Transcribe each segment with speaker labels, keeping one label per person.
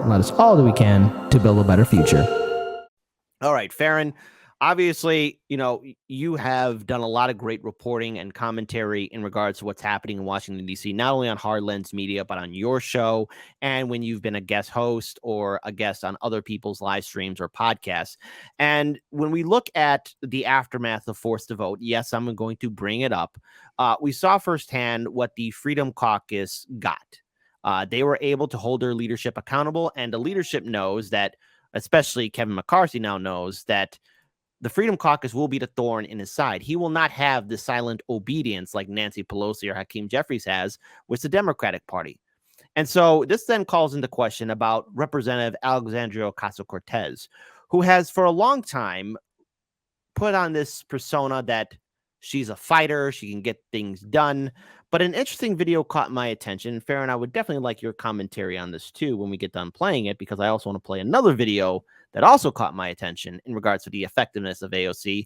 Speaker 1: and let us all do we can to build a better future.
Speaker 2: All right, Farron, obviously, you have done a lot of great reporting and commentary in regards to what's happening in Washington, D.C., not only on Hard Lens Media, but on your show and when you've been a guest host or a guest on other people's live streams or podcasts. And when we look at the aftermath of Forced to Vote, yes, I'm going to bring it up. We saw firsthand what the Freedom Caucus got. They were able to hold their leadership accountable, and the leadership knows that, especially Kevin McCarthy now knows that the Freedom Caucus will be the thorn in his side. He will not have the silent obedience like Nancy Pelosi or Hakeem Jeffries has with the Democratic Party. And so this then calls into question about Representative Alexandria Ocasio-Cortez, who has for a long time put on this persona that she's a fighter, she can get things done. But an interesting video caught my attention. Farron, I would definitely like your commentary on this too when we get done playing it, because I also want to play another video that also caught my attention in regards to the effectiveness of AOC.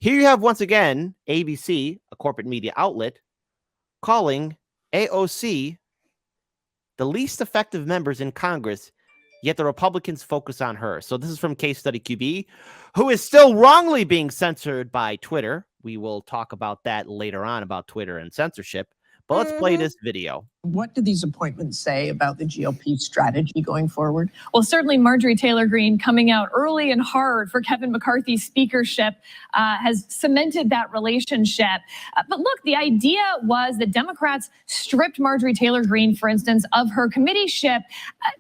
Speaker 2: Here you have, once again, ABC, a corporate media outlet, calling AOC the least effective members in Congress, yet the Republicans focus on her. So this is from Case Study QB, who is still wrongly being censored by Twitter. We will talk about that later on, about Twitter and censorship. But let's play this video.
Speaker 3: What do these appointments say about the GOP strategy going forward?
Speaker 4: Well, certainly Marjorie Taylor Greene coming out early and hard for Kevin McCarthy's speakership has cemented that relationship. But look, the idea was that Democrats stripped Marjorie Taylor Greene, for instance, of her committeeship.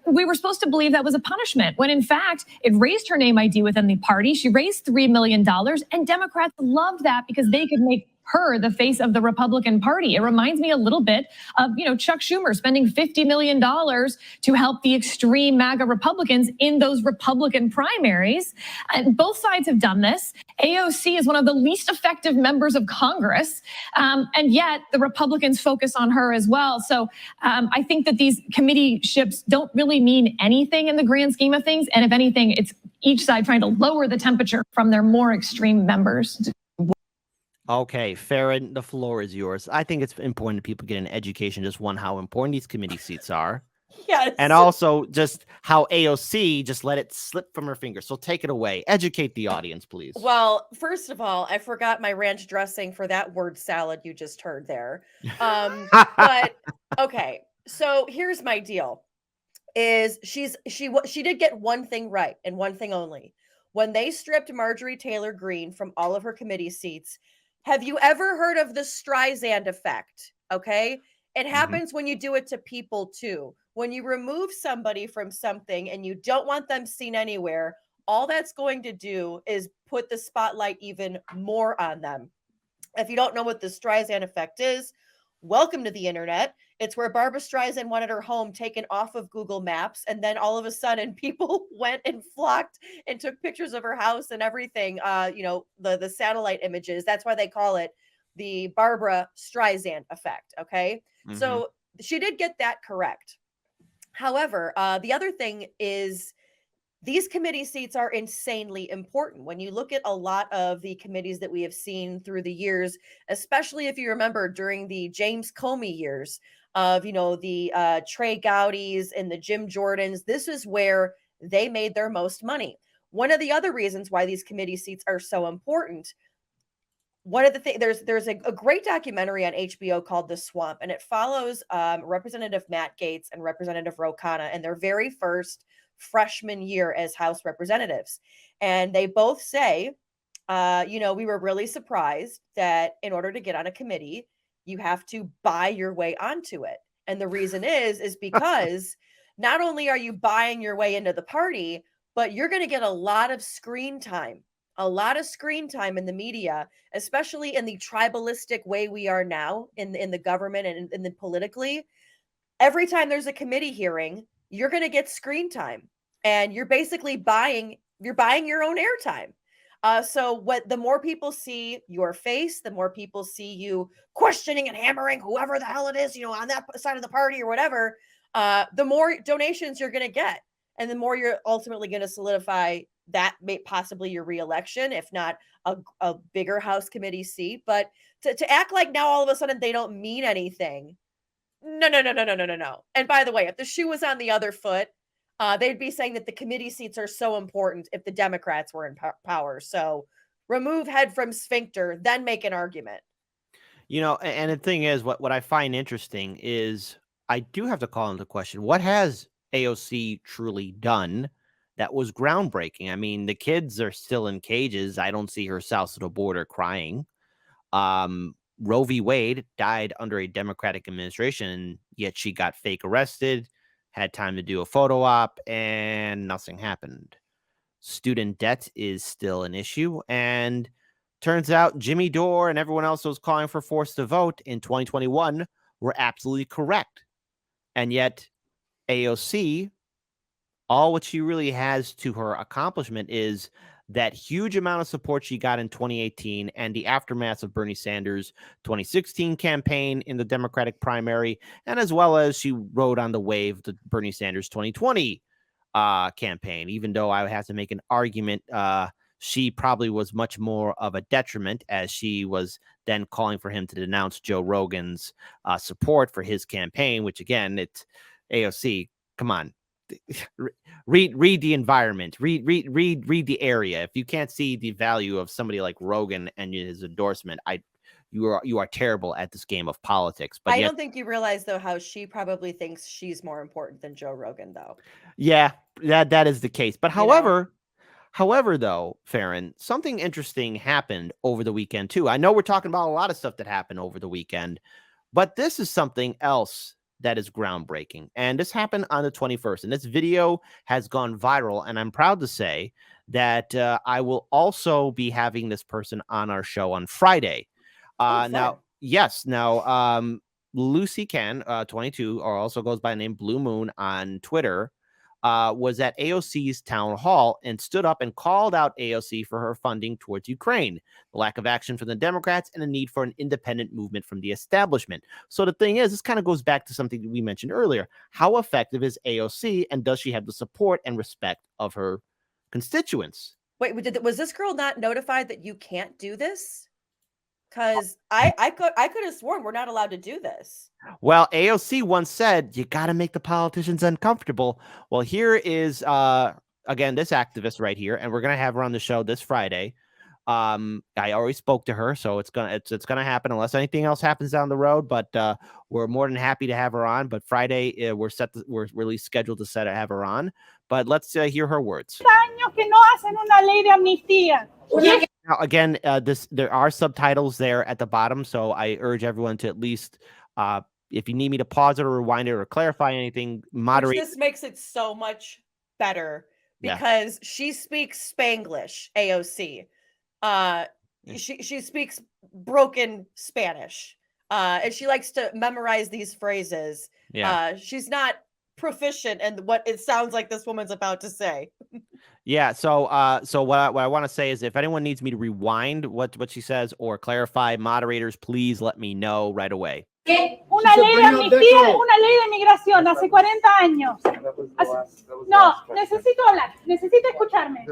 Speaker 4: We were supposed to believe that was a punishment, when in fact, it raised her name ID within the party. She raised $3 million, and Democrats loved that because they could make her the face of the Republican Party. It reminds me a little bit of, Chuck Schumer spending $50 million to help the extreme MAGA Republicans in those Republican primaries. And both sides have done this. AOC is one of the least effective members of Congress, and yet the Republicans focus on her as well. So I think that these committeeships don't really mean anything in the grand scheme of things. And if anything, it's each side trying to lower the temperature from their more extreme members.
Speaker 2: Okay, Farron, the floor is yours. I think it's important that people get an education, just one, how important these committee seats are.
Speaker 5: Yes.
Speaker 2: And also just how AOC just let it slip from her fingers. So take it away. Educate the audience, please.
Speaker 5: Well, first of all, I forgot my ranch dressing for that word salad you just heard there. But okay, so here's my deal. Is she did get one thing right, and one thing only. When they stripped Marjorie Taylor Greene from all of her committee seats, have you ever heard of the Streisand effect? Okay. It happens when you do it to people too. When you remove somebody from something and you don't want them seen anywhere, all that's going to do is put the spotlight even more on them. If you don't know what the Streisand effect is, welcome to the internet. It's where Barbara Streisand wanted her home taken off of Google Maps, and then all of a sudden people went and flocked and took pictures of her house and everything, the satellite images. That's why they call it the Barbara Streisand effect, okay? So she did get that correct. However, the other thing is these committee seats are insanely important. When you look at a lot of the committees that we have seen through the years, especially if you remember during the James Comey years of, the Trey Gowdys and the Jim Jordans, this is where they made their most money. One of the other reasons why these committee seats are so important, one of the things, there's a great documentary on HBO called The Swamp, and it follows Representative Matt Gaetz and Representative Ro Khanna in their very first freshman year as House representatives. And they both say, we were really surprised that in order to get on a committee, you have to buy your way onto it. And the reason is because not only are you buying your way into the party, but you're going to get a lot of screen time in the media, especially in the tribalistic way we are now in the government and in the politically. Every time there's a committee hearing, you're going to get screen time, and you're basically buying your own airtime. So the more people see your face, the more people see you questioning and hammering whoever the hell it is, on that side of the party or whatever, the more donations you're going to get. And the more you're ultimately going to solidify that may possibly your reelection, if not a bigger House committee seat. But to act like now all of a sudden they don't mean anything. No. And by the way, if the shoe was on the other foot, they'd be saying that the committee seats are so important if the Democrats were in power. So remove head from sphincter, then make an argument.
Speaker 2: And the thing is, what I find interesting is I do have to call into question, what has AOC truly done that was groundbreaking? I mean, the kids are still in cages. I don't see her south of the border crying. Roe v. Wade died under a Democratic administration, yet she got fake arrested, had time to do a photo op, and nothing happened. Student debt is still an issue, and turns out Jimmy Dore and everyone else who was calling for forced to vote in 2021 were absolutely correct. And yet AOC, all what she really has to her accomplishment is that huge amount of support she got in 2018 and the aftermath of Bernie Sanders' 2016 campaign in the Democratic primary, and as well as she rode on the wave of the Bernie Sanders 2020 campaign. Even though I would have to make an argument, she probably was much more of a detriment, as she was then calling for him to denounce Joe Rogan's support for his campaign, which again, it's AOC. Come on. Read the environment, read the area. If you can't see the value of somebody like Rogan and his endorsement, you are terrible at this game of politics. But
Speaker 5: I don't think you realize though how she probably thinks she's more important than Joe Rogan though.
Speaker 2: Yeah, that is the case. But however, though, Farron, something interesting happened over the weekend too. I know we're talking about a lot of stuff that happened over the weekend, but this is something else that is groundbreaking. And this happened on the 21st. And this video has gone viral. And I'm proud to say that I will also be having this person on our show on Friday. Now, Lucy Ken, 22, or also goes by the name Blue Moon on Twitter, was at AOC's town hall and stood up and called out AOC for her funding towards Ukraine, the lack of action from the Democrats, and the need for an independent movement from the establishment. So the thing is, this kind of goes back to something that we mentioned earlier. How effective is AOC, and does she have the support and respect of her constituents?
Speaker 5: Wait, was this girl not notified that you can't do this? Because I could have sworn we're not allowed to do this.
Speaker 2: Well, AOC once said, you got to make the politicians uncomfortable. Well, here is, again, this activist right here, and we're going to have her on the show this Friday. I already spoke to her, so it's gonna happen unless anything else happens down the road. But we're more than happy to have her on. But Friday, we're really scheduled to have her on. But let's hear her words. Now, again, there are subtitles there at the bottom, so I urge everyone to at least, if you need me to pause it or rewind it or clarify anything, moderate.
Speaker 5: This makes it so much better because she speaks Spanglish, AOC. She speaks broken Spanish, and she likes to memorize these phrases. She's not proficient in what it sounds like this woman's about to say.
Speaker 2: Yeah. So what I want to say is, if anyone needs me to rewind what she says or clarify, moderators, please let me know right away.
Speaker 6: Una ley de amnistía, una ley de migración hace 40 años. No, necesito hablar, necesito escucharme.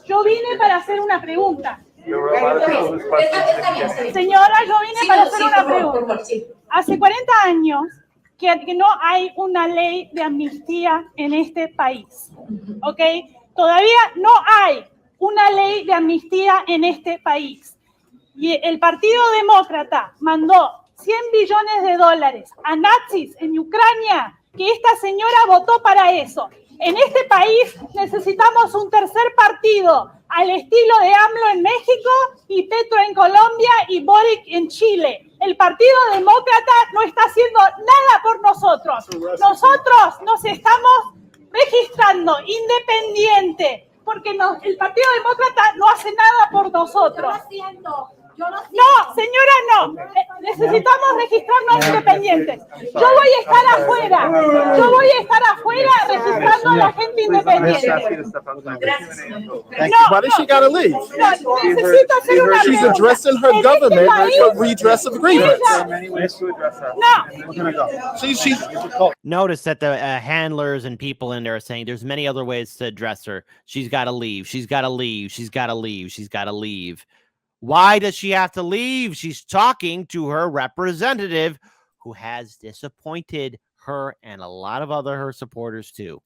Speaker 6: Yo vine para hacer una pregunta. Señora, yo vine para hacer una pregunta. Hace 40 años que no hay una ley de amnistía en este país, ¿ok? Todavía no hay una ley de amnistía en este país. Y el Partido Demócrata mandó $100 billones a nazis en Ucrania, que esta señora votó para eso. En este país necesitamos un tercer partido, al estilo de AMLO en México y Petro en Colombia y Boric en Chile. El Partido Demócrata no está haciendo nada por nosotros. Nosotros nos estamos registrando independiente, porque el Partido Demócrata no hace nada por nosotros. No, señora, no. Necesitamos registrarnos independientes. Yo voy a estar afuera registrando a la gente independiente.
Speaker 7: Why does she gotta leave?
Speaker 6: No, necesito hacer una
Speaker 7: She's
Speaker 6: pregunta.
Speaker 7: addressing her government for redress of grievances.
Speaker 6: No.
Speaker 2: Notice that the handlers and people in there are saying there's many other ways to address her. She's got to leave. She's got to leave. She's got to leave. She's got to leave. Why does she have to leave? She's talking to her representative who has disappointed her and a lot of her supporters too.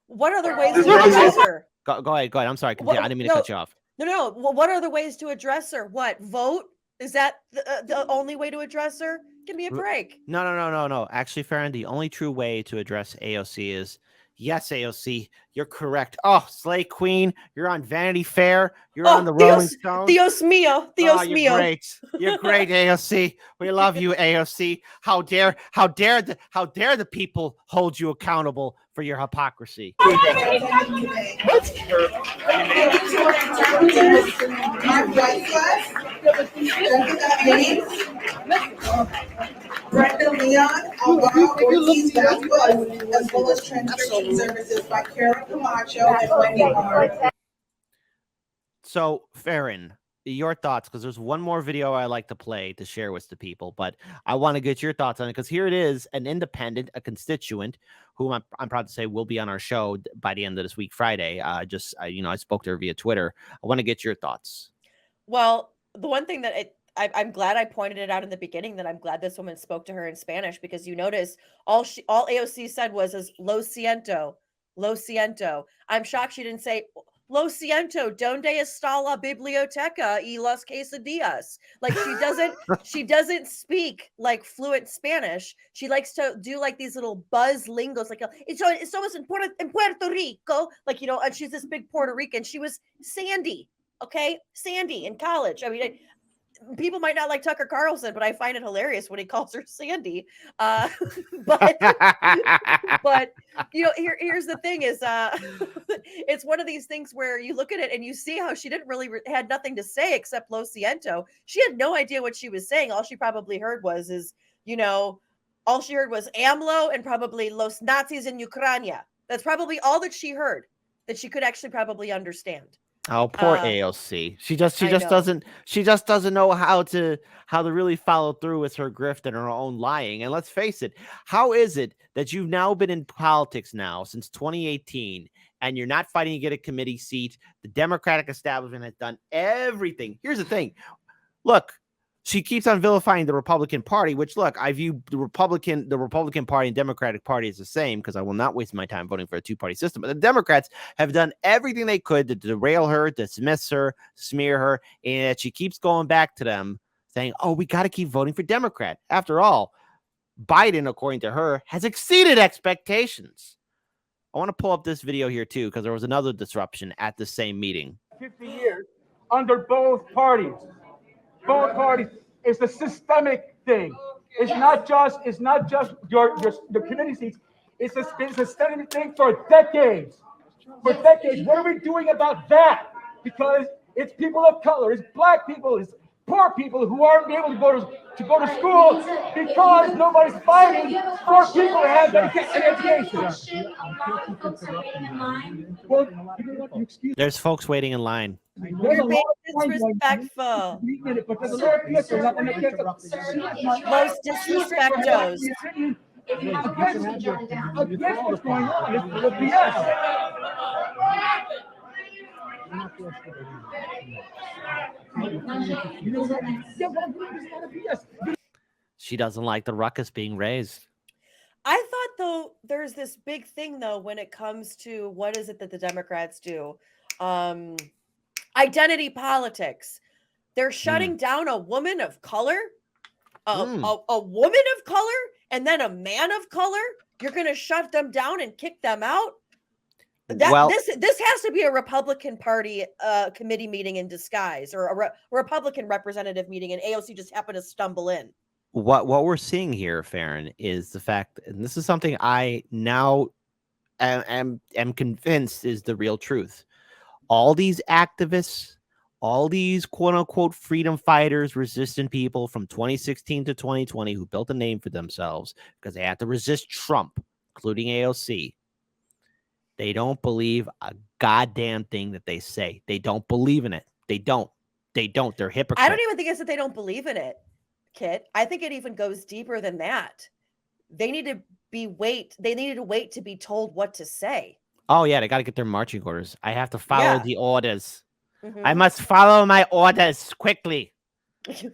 Speaker 5: What other ways to address her?
Speaker 2: Go ahead. I'm sorry. Continue. I didn't mean to cut you off.
Speaker 5: No. Well, what are the ways to address her? What? Vote? Is that the only way to address her? Give me a break.
Speaker 2: No. Actually, Farron, the only true way to address AOC is, yes, AOC, you're correct. Oh, Slay Queen, you're on Vanity Fair. You're on the Rolling Stones.
Speaker 5: Dios mío. Dios mío.
Speaker 2: Great. You're great, AOC. We love you, AOC. How dare the people hold you accountable for your hypocrisy?
Speaker 8: Brenda Leon, Alvaro Ortiz Vasquez, as well as translation services by Kara Camacho and Wendy Hart.
Speaker 2: So, Farron, your thoughts, because there's one more video I like to play to share with the people, but I want to get your thoughts on it, because here it is, an independent, a constituent, whom I'm proud to say will be on our show by the end of this week, Friday. I spoke to her via Twitter. I want to get your thoughts.
Speaker 5: Well, the one thing that I'm glad I pointed it out in the beginning, that I'm glad this woman spoke to her in Spanish, because you notice all AOC said was lo siento. I'm shocked she didn't say lo siento, donde está la biblioteca y las quesadillas? Like, she doesn't speak like fluent Spanish. She likes to do like these little buzz lingos, like it's almost in Puerto Rico, like, you know, and she's this big Puerto Rican. She was Sandy, okay? Sandy in college. I mean, people might not like Tucker Carlson, but I find it hilarious when he calls her Sandy. But you know, here's the thing is, it's one of these things where you look at it and you see how she didn't really had nothing to say except lo siento. She had no idea what she was saying. All she probably heard was AMLO and probably los Nazis in Ukraine. That's probably all that she heard, that she could actually probably understand.
Speaker 2: Oh, poor AOC. She just doesn't know how to really follow through with her grift and her own lying. And let's face it, how is it that you've now been in politics now since 2018 and you're not fighting to get a committee seat? The Democratic establishment has done everything. Here's the thing. Look, she keeps on vilifying the Republican Party, which, look, I view the Republican Party and Democratic Party as the same, because I will not waste my time voting for a two-party system. But the Democrats have done everything they could to derail her, dismiss her, smear her, and she keeps going back to them saying, oh, we got to keep voting for Democrat. After all, Biden, according to her, has exceeded expectations. I want to pull up this video here, too, because there was another disruption at the same meeting.
Speaker 9: 50 years under both parties. Both parties. It's a systemic thing. It's not just your committee seats. It's a systemic thing for decades. For decades. What are we doing about that? Because it's people of color, it's black people, it's poor people who aren't able to go to school because nobody's fighting for people to have an education. Well, you know what? You excuse.
Speaker 2: There's folks waiting in line.
Speaker 5: You're being disrespectful. Most disrespectos.
Speaker 9: Against what's going on is the BS.
Speaker 2: She doesn't like the ruckus being raised.
Speaker 5: I thought, though, there's this big thing, though, when it comes to what is it that the Democrats do? Identity politics. They're shutting down a woman of color, a woman of color, and then a man of color. You're going to shut them down and kick them out? This has to be a Republican Party committee meeting in disguise, or a Republican representative meeting, and AOC just happened to stumble in.
Speaker 2: What we're seeing here, Farron, is the fact, and this is something I now am convinced is the real truth. All these activists, all these quote-unquote freedom fighters, resistant people from 2016 to 2020 who built a name for themselves because they had to resist Trump, including AOC, they don't believe a goddamn thing that they say. They don't believe in it. They don't. They're hypocrites.
Speaker 5: I don't even think it's that they don't believe in it, Kit. I think it even goes deeper than that. They need to wait to be told what to say.
Speaker 2: Oh yeah, they got to get their marching orders. I have to follow the orders.
Speaker 5: Mm-hmm.
Speaker 2: I must follow my orders quickly.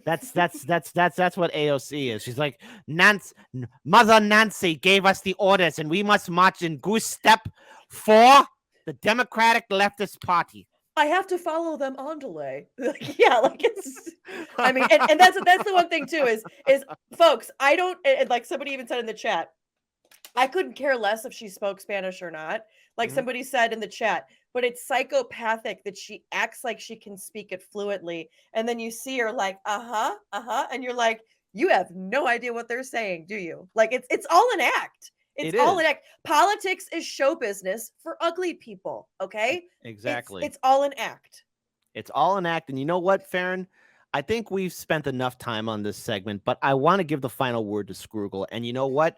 Speaker 2: That's what AOC is. She's like, Mother Nancy gave us the orders, and we must march in goose step for the Democratic Leftist Party.
Speaker 5: I have to follow them on delay. Yeah, like it's. I mean, and that's the one thing too is folks. I don't and like somebody even said in the chat. I couldn't care less if she spoke Spanish or not. Like somebody said in the chat, but it's psychopathic that she acts like she can speak it fluently, and then you see her like, and you're like, you have no idea what they're saying, do you? Like it's all an act. It's all an act. Politics is show business for ugly people. Okay,
Speaker 2: Exactly.
Speaker 5: It's all an act.
Speaker 2: It's all an act. And you know what, Farron? I think we've spent enough time on this segment, but I want to give the final word to Scroogle. And you know what,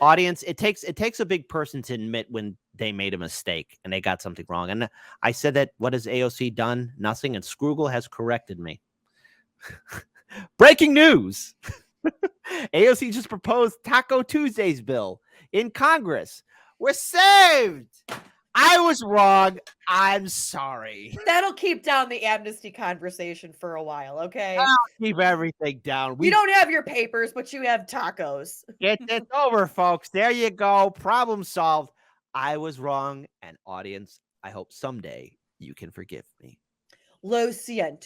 Speaker 2: audience, it takes a big person to admit when they made a mistake and they got something wrong. And I said that, what has AOC done? Nothing. And Scroogle has corrected me. Breaking news. AOC just proposed Taco Tuesdays bill in Congress. We're saved. I was wrong. I'm sorry.
Speaker 5: That'll keep down the amnesty conversation for a while, okay?
Speaker 2: I'll keep everything down.
Speaker 5: You don't have your papers, but you have tacos.
Speaker 2: It's over, folks. There you go. Problem solved. I was wrong. And audience, I hope someday you can forgive me.
Speaker 5: Lo siento.